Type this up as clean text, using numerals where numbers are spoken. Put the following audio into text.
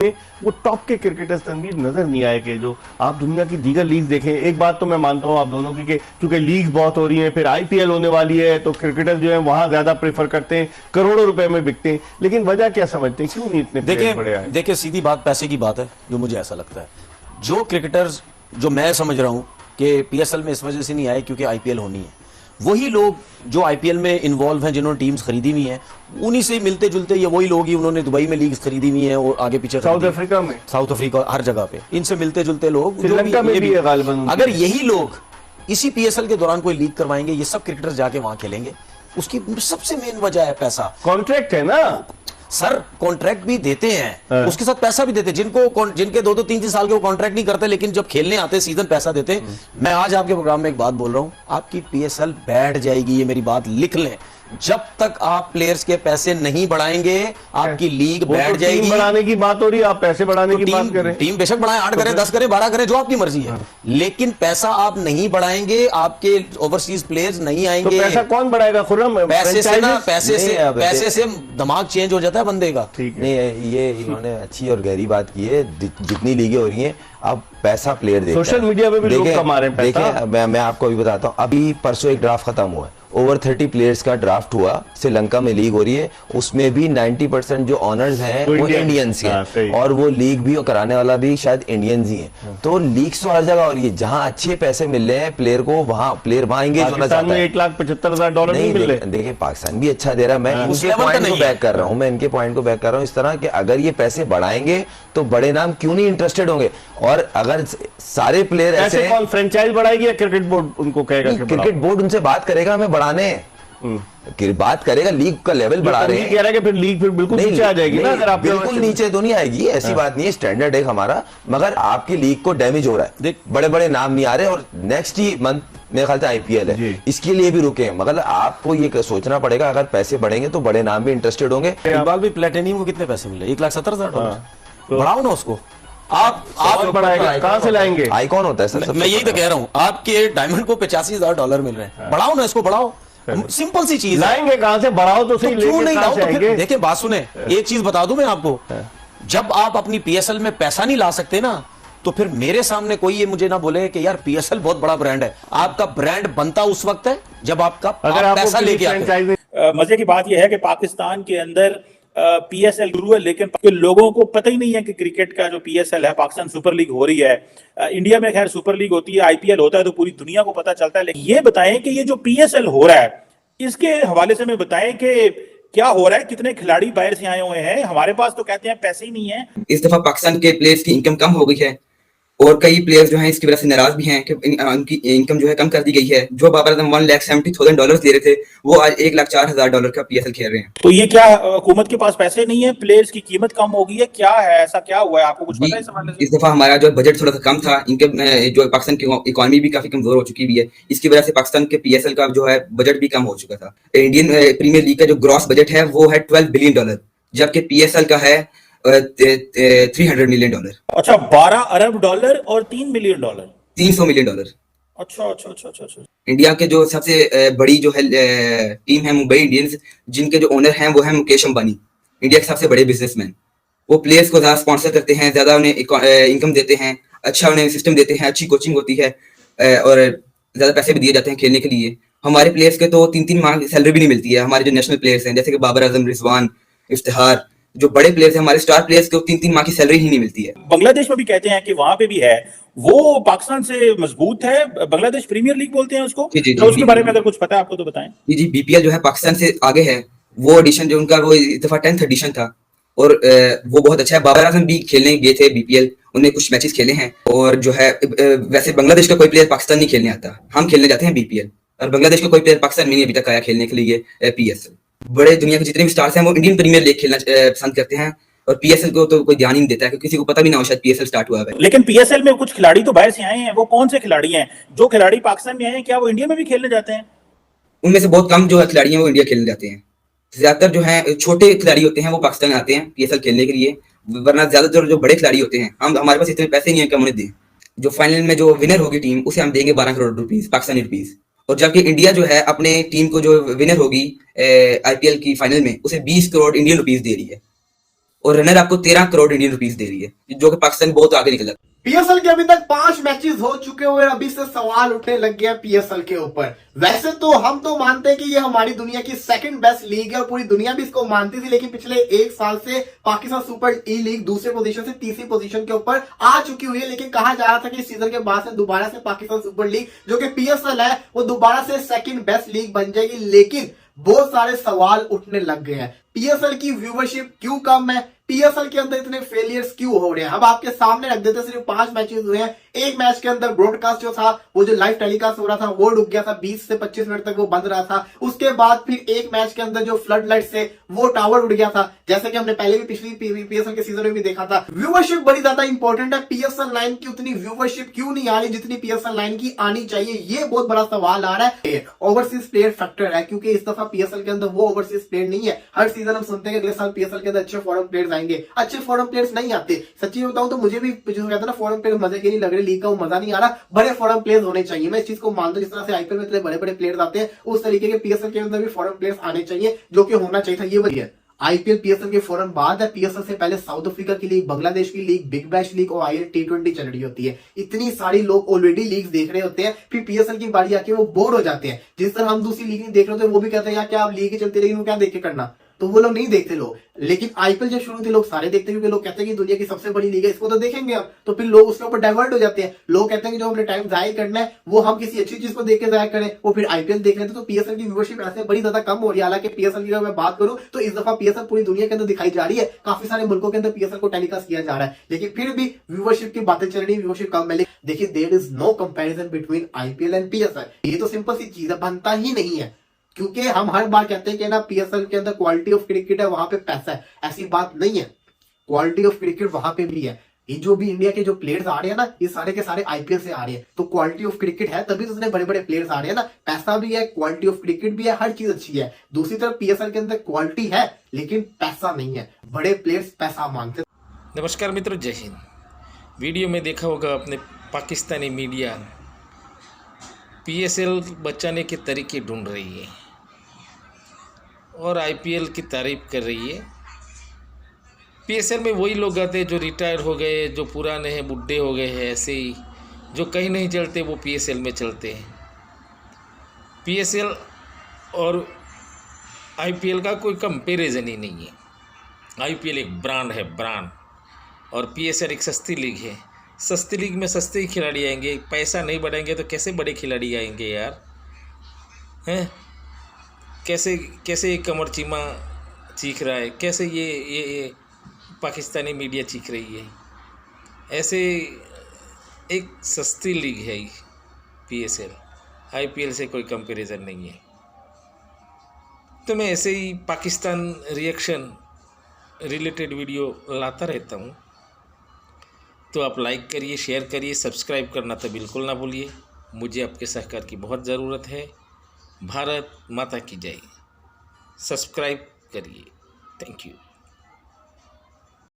वो टॉप के क्रिकेटर्स तनवीर नजर नहीं आए कि जो आप दुनिया की दीगर लीग देखें। एक बात तो मैं मानता हूं आप दोनों की कि चूंकि लीग बहुत हो रही है, फिर आईपीएल होने वाली है, तो क्रिकेटर जो है वहां ज्यादा प्रेफर करते हैं, करोड़ों रुपए में बिकते हैं। लेकिन वजह क्या समझते हैं, क्यों नहीं इतने प्लेयर बड़े आए? देखिए सीधी बात पैसे की बात है, जो मुझे ऐसा लगता है। जो क्रिकेटर्स जो मैं समझ रहा हूं कि पीएसएल में इस वजह से नहीं आए क्योंकि आईपीएल होनी है, वही लोग जो आईपीएल में इन्वॉल्व हैं, जिन्होंने टीम्स खरीदी हुई हैं, उन्हीं से मिलते जुलते ये वही लोग ही, उन्होंने दुबई में लीग्स खरीदी हुई हैं और आगे पीछे साउथ अफ्रीका में, साउथ अफ्रीका, हर जगह पे इनसे मिलते जुलते लोग, श्रीलंका में भी है गालिबन। अगर यही लोग इसी पीएसएल के दौरान कोई लीग करवाएंगे, ये सब क्रिकेटर्स जाके वहां खेलेंगे। उसकी सबसे मेन वजह है पैसा। कॉन्ट्रैक्ट है ना सर, कॉन्ट्रैक्ट भी देते हैं, उसके साथ पैसा भी देते हैं। जिनके 2-3 साल के वो कॉन्ट्रैक्ट नहीं करते, लेकिन जब खेलने आते हैं सीजन पैसा देते हैं। मैं आज आपके प्रोग्राम में एक बात बोल रहा हूं, आपकी पीएसएल बैठ जाएगी, ये मेरी बात लिख लें। जब तक आप प्लेयर्स के पैसे नहीं बढ़ाएंगे, आपकी लीग बैठ जाएगी। टीम बढ़ाने की बात हो रही है, आप पैसे बढ़ाने की बात करें। टीम बेशक बढ़ाएं, 8 करें, 10 करें, 12 करें, जो आपकी मर्जी है, लेकिन पैसा आप नहीं बढ़ाएंगे, आपके ओवरसीज प्लेयर्स नहीं आएंगे। तो पैसा कौन बढ़ाएगा खुर्रम? पैसे से ना, पैसे से दिमाग चेंज हो जाता है बंदे का। नहीं, ये इन्होंने अच्छी और गहरी बात की है। जितनी लीगें हो रही हैं, अब पैसा प्लेयर देता है। सोशल मीडिया पे भी लोग कमा रहे हैं पैसा। देखिए, मैं आपको अभी बताता हूँ। अभी परसों एक ड्राफ्ट खत्म हुआ है, ओवर 30 प्लेयर्स का ड्राफ्ट हुआ। श्रीलंका में लीग हो रही है, उसमें भी 90% जो ऑनर्स हैं वो इंडियंस हैं, और वो लीग भी और कराने वाला भी शायद इंडियंस ही है। तो लीग तो हर जगह हो रही है, जहां अच्छे पैसे मिल रहे हैं प्लेयर को, वहां प्लेयर वहां एंगेज होना चाहता है। $1,75,000 नहीं मिल रहे। देखिए, पाकिस्तान भी अच्छा दे रहा है। मैं इनके पॉइंट को बैक कर रहा हूँ, इस तरह कि अगर ये पैसे बढ़ाएंगे तो बड़े नाम क्यों नहीं इंटरेस्टेड होंगे। और अगर सारे प्लेयर ऐसे, कौन फ्रेंचाइज बढ़ाएगी या क्रिकेट बोर्ड उनको कहेगा? क्रिकेट बोर्ड उनसे बात करेगा, हमें बढ़ाने बात करेगा, लीग का लेवल बढ़ा रहे हैं। कह रहा है कि फिर लीग फिर बिल्कुल नीचे आ जाएगी ना। अगर आप बिल्कुल नीचे तो नहीं आएगी, ऐसी बात नहीं है, स्टैंडर्ड है हमारा, मगर आपकी लीग को डैमेज हो रहा है। देख, बड़े बड़े नाम नहीं आ रहे, और नेक्स्ट ही मंथ मेरे ख्याल से आईपीएल है, इसके लिए भी रुके हैं। मगर आपको ये सोचना पड़ेगा, अगर पैसे बढ़ेंगे तो बड़े नाम भी इंटरेस्टेड होंगे। इकबाल भी प्लेटिनियम को कितने पैसे मिले? $1,70,000। बढ़ाओ ना उसको। आप बढ़ाएगा, कहां से लाएंगे? आईकॉन होता है सर। मैं यही तो कह रहा हूं, आपके डायमंड को $85,000 मिल रहे हैं। बढ़ाओ ना इसको, बढ़ाओ। सिंपल सी चीज, लाएंगे कहां से? बढ़ाओ तो सही, क्यों नहीं लाओ? तो देखिए, बात सुने, एक चीज बता दूं मैं आपको, जब आप अपनी पीएसएल में पैसा नहीं ला सकते ना, तो फिर मेरे सामने कोई ये मुझे ना बोले कि यार पीएसएल बहुत बड़ा ब्रांड है। आपका ब्रांड बनता उस वक्त है जब आप पैसा लेके आते हैं। मजे की बात यह है कि पाकिस्तान के अंदर पीएसएल शुरू है, लेकिन लोगों को पता ही नहीं है कि क्रिकेट का जो पीएसएल है, पाकिस्तान सुपर लीग हो रही है। इंडिया में खैर सुपर लीग होती है, आईपीएल होता है, तो पूरी दुनिया को पता चलता है। लेकिन ये बताएं कि ये जो पीएसएल हो रहा है, इसके हवाले से हमें बताएं कि क्या हो रहा है, कितने खिलाड़ी बाहर से आए हुए हैं। हमारे पास तो कहते हैं पैसे ही नहीं है। इस दफा पाकिस्तान के प्लेयर्स की इनकम कम हो गई है, और कई प्लेयर्स जो हैं इसकी वजह से नाराज भी हैं कि उनकी इनकम जो है कम कर दी गई है। जो बाबर आजम $1,70,000 दे रहे थे, वो आज $1,04,000 का पीएसएल खेल रहे हैं। तो ये क्या हुकूमत के पास पैसे नहीं है, प्लेयर्स की कीमत कम हो गई है, क्या है, ऐसा क्या हुआ है? आपको कुछ पता है इस हवाले से? इस दफा हमारा जो बजट थोड़ा सा कम था, इनके जो पाकिस्तान की इकोनॉमी भी काफी कमजोर हो चुकी है, इसकी वजह से पाकिस्तान के पीएसएल का जो है बजट भी कम हो चुका था। इंडियन प्रीमियर लीग का जो ग्रॉस बजट है वो है $12 बिलियन, जबकि पीएसएल का है $300 मिलियन। अच्छा, $12 अरब और $3 मिलियन। $300 मिलियन। अच्छा। इंडिया के जो सबसे बड़ी जो है टीम है मुंबई इंडियंस, जिनके जो ओनर हैं वो है मुकेश अंबानी, इंडिया के सबसे बड़े बिजनेसमैन। वो प्लेयर्स को ज्यादा स्पॉन्सर करते हैं, ज्यादा उन्हें इनकम देते हैं, अच्छा उन्हें सिस्टम देते हैं, अच्छी कोचिंग होती है, और ज्यादा पैसे भी दिए जाते हैं खेलने के लिए। हमारे प्लेयर्स के तो 3-3 माह की सैलरी भी नहीं मिलती है। हमारे जो नेशनल प्लेयर्स हैं, जैसे कि बाबर आजम, रिजवान, इफ्तिहार, जो बड़े प्लेयर्स हैं, हमारे स्टार प्लेयर्स को 3-3 माह की सैलरी ही नहीं मिलती है। बांग्लादेश में भी कहते हैं कि वहां पे भी है, वो पाकिस्तान से मजबूत है। बांग्लादेश प्रीमियर लीग बोलते हैं उसको। जी, तो उसके बारे में अगर कुछ पता है आपको तो बताएं। जी, बीपीएल जो है पाकिस्तान से आगे है। वो एडिशन जो उनका, वो इस दफा 10th एडिशन था, और वो बहुत अच्छा है। बाबर आजम भी खेलने गए थे बीपीएल, उन्हें कुछ मैचेस खेले हैं। और जो है वैसे बांग्लादेश का कोई प्लेयर पाकिस्तान नहीं खेलने आता, हम खेलने जाते हैं बीपीएल, और बांग्लादेश का कोई प्लेयर पाकिस्तान में नहीं अभी तक आया खेलने के लिए पीएसएल। बड़े दुनिया के जितने भी स्टार्स हैं वो इंडियन प्रीमियर लीग खेलना पसंद करते हैं, और पीएसएल को तो कोई ध्यान ही नहीं देता है, क्योंकि किसी को पता भी ना हो शायद पीएसएल स्टार्ट हुआ है। लेकिन पीएसएल में कुछ खिलाड़ी तो बाहर से आए हैं, वो कौन से खिलाड़ी हैं? जो खिलाड़ी पाकिस्तान में आए हैं, क्या वो इंडिया में भी खेलने जाते हैं? उनमें से बहुत कम जो खिलाड़ी हैं वो इंडिया खेलने जाते हैं। ज्यादातर जो है छोटे खिलाड़ी होते हैं वो पाकिस्तान आते हैं पीएसएल खेलने के लिए, वरना ज्यादातर जो बड़े खिलाड़ी होते हैं, हमारे पास इतने पैसे नहीं है कि हम उन्हें दें। जो फाइनल में जो विनर होगी टीम, उसे हम देंगे 12 करोड़ रुपीस, पाकिस्तानी रुपीस। और जबकि इंडिया जो है अपने टीम को जो विनर होगी आईपीएल की फाइनल में, उसे 20 करोड़ इंडियन रुपीस दे रही है। और रनर आपको 13 करोड़ इंडियन रुपीस दे रही है, जो कि पाकिस्तान बहुत आगे निकला। पीएसएल के अभी तक 5 मैचेस हो चुके हुए, अभी से सवाल उठने लग गया पीएसएल के ऊपर। वैसे तो हम तो मानते हैं कि ये हमारी दुनिया की सेकंड बेस्ट लीग है और पूरी दुनिया भी इसको मानती थी, लेकिन पिछले 1 साल से पाकिस्तान सुपर ई लीग दूसरे पोजीशन से तीसरी पोजीशन के ऊपर आ चुकी हुई है। लेकिन कहा जा रहा था कि इस सीजन के बाद से दोबारा से पाकिस्तान सुपर लीग जो कि पीएसएल है वो दोबारा से सेकंड बेस्ट लीग बन जाएगी, लेकिन बहुत सारे सवाल उठने लग गए हैं। पीएसएल की व्यूवरशिप क्यों कम है, पीएसएल के अंदर इतने फेलियर्स क्यों हो रहे हैं, अब आपके सामने रख देते। सिर्फ 5 मैचेस हुए हैं, एक मैच के अंदर ब्रॉडकास्ट जो था वो जो लाइव टेलीकास्ट हो रहा था वो रुक गया था, 20 से 25 मिनट तक वो बंद रहा था। उसके बाद फिर एक मैच के अंदर जो फ्लड लाइट से वो टावर उड़ गया था, जैसे कि हमने पहले भी पिछली पीएसएल के सीजन में भी देखा था। व्यूवरशिप बड़ी ज्यादा इंपॉर्टेंट है, पीएसएल 9 की उतनी व्यूवरशिप क्यों नहीं आ रही जितनी पीएसएल 9 की आनी चाहिए, ये बहुत बड़ा सवाल आ रहा है। ओवरसीज प्लेयर फैक्टर है, क्योंकि इस दफा पीएसएल के अंदर वो ओवरसीज प्लेयर नहीं है। हर सीजन हम सुनते हैं कि अगले साल पीएसएल के अंदर अच्छे फॉरेन प्लेयर्स आएंगे, अच्छे फॉरेन प्लेयर्स नहीं आते। सच्ची बताऊं तो मुझे भी जो कहता ना फॉरेन प्लेयर मजे के नहीं लग रहे, लीग का वो मजा नहीं आ रहा, बड़े फॉरेन प्लेयर्स होने चाहिए। मैं इस चीज को मानता हूं, जिस तरह से आईपीएल में इतने बड़े बड़े प्लेयर्स आते हैं उस तरीके के पीएसएल के अंदर भी फॉरेन प्लेयर्स आने चाहिए, जो कि होना चाहिए था। ये वही है, आईपीएल पीएसएल के फौरन बाद है। पीएसएल से पहले साउथ अफ्रीका की लीग, बांग्लादेश की लीग, बिग बैश लीग और आईएल T20 चल रही होती है। इतनी सारी लोग ऑलरेडी लीग्स देख रहे होते हैं, फिर पीएसएल की बारी आके वो बोर हो जाते हैं। जिस तरह हम दूसरी लीग नहीं देख रहे होते, वो भी कहते हैं यार क्या आप लीग ही चलती रहेगी, वो क्या देख के करना, तो वो लोग नहीं देखते लोग। लेकिन आईपीएल जब शुरू थी लोग सारे देखते हैं, क्योंकि लोग कहते हैं कि दुनिया की सबसे बड़ी लीग है, इसको तो देखेंगे हम, तो फिर लोग उसके ऊपर डाइवर्ट हो जाते हैं। लोग कहते हैं कि जो हमने टाइम जाया करना है वो हम किसी अच्छी चीज को देख के जाया करें, वो फिर आईपीएल देख रहे थे। तो पीएसएल की व्यूअरशिप ऐसे बड़ी ज्यादा कम हो रही है। हालांकि पीएसएल की अगर मैं बात करूं तो इस दफा पीएसएल पूरी दुनिया के अंदर दिखाई जा रही है, काफी सारे मुल्कों के अंदर पीएसएल को टेलीकास्ट किया जा रहा है, लेकिन फिर भी व्यूअरशिप की बातें चल रही है, व्यूअरशिप कम है। देखिए, there is no comparison between IPL and PSL. ये तो सिंपल सी चीज है, बनता ही नहीं है, क्योंकि हम हर बार कहते हैं कि ना पीएसएल के अंदर क्वालिटी ऑफ क्रिकेट है, वहां पे पैसा है। ऐसी बात नहीं है, क्वालिटी ऑफ क्रिकेट वहां पे भी है। ये जो भी इंडिया के जो प्लेयर्स आ रहे हैं ना, ये सारे के सारे आईपीएल से आ रहे हैं, तो क्वालिटी ऑफ क्रिकेट है, तभी तो इतने बड़े बड़े प्लेयर्स आ रहे हैं ना। पैसा भी है, क्वालिटी ऑफ क्रिकेट भी है, हर चीज अच्छी है। दूसरी तरफ पीएसएल के अंदर क्वालिटी है लेकिन पैसा नहीं है, बड़े प्लेयर्स पैसा मांगते। नमस्कार मित्रों, जय हिंद। वीडियो में देखा होगा अपने पाकिस्तानी मीडिया पीएसएल बचाने के तरीके ढूंढ रही है और आईपीएल की तारीफ कर रही है। पीएसएल में वही लोग आते हैं जो रिटायर हो गए, जो पुराने हैं, बुढ़े हो गए हैं, ऐसे ही जो कहीं नहीं चलते वो पीएसएल में चलते हैं। पीएसएल और आईपीएल का कोई कंपैरिजन ही नहीं है। आईपीएल एक ब्रांड है, ब्रांड, और पीएसएल एक सस्ती लीग है। सस्ती लीग में सस्ते ही खिलाड़ी आएंगे, पैसा नहीं बढ़ाएंगे तो कैसे बड़े खिलाड़ी आएंगे यार, हैं? कैसे कैसे कमर चीमा चीख रहा है, कैसे ये पाकिस्तानी मीडिया चीख रही है। ऐसे एक सस्ती लीग है पीएसएल, आईपीएल से कोई कंपैरिजन नहीं है। तो मैं ऐसे ही पाकिस्तान रिएक्शन रिलेटेड वीडियो लाता रहता हूँ, तो आप लाइक करिए, शेयर करिए, सब्सक्राइब करना तो बिल्कुल ना भूलिए। मुझे आपके सहकार की बहुत ज़रूरत है। भारत माता की जय। सब्सक्राइब करिए। Thank you.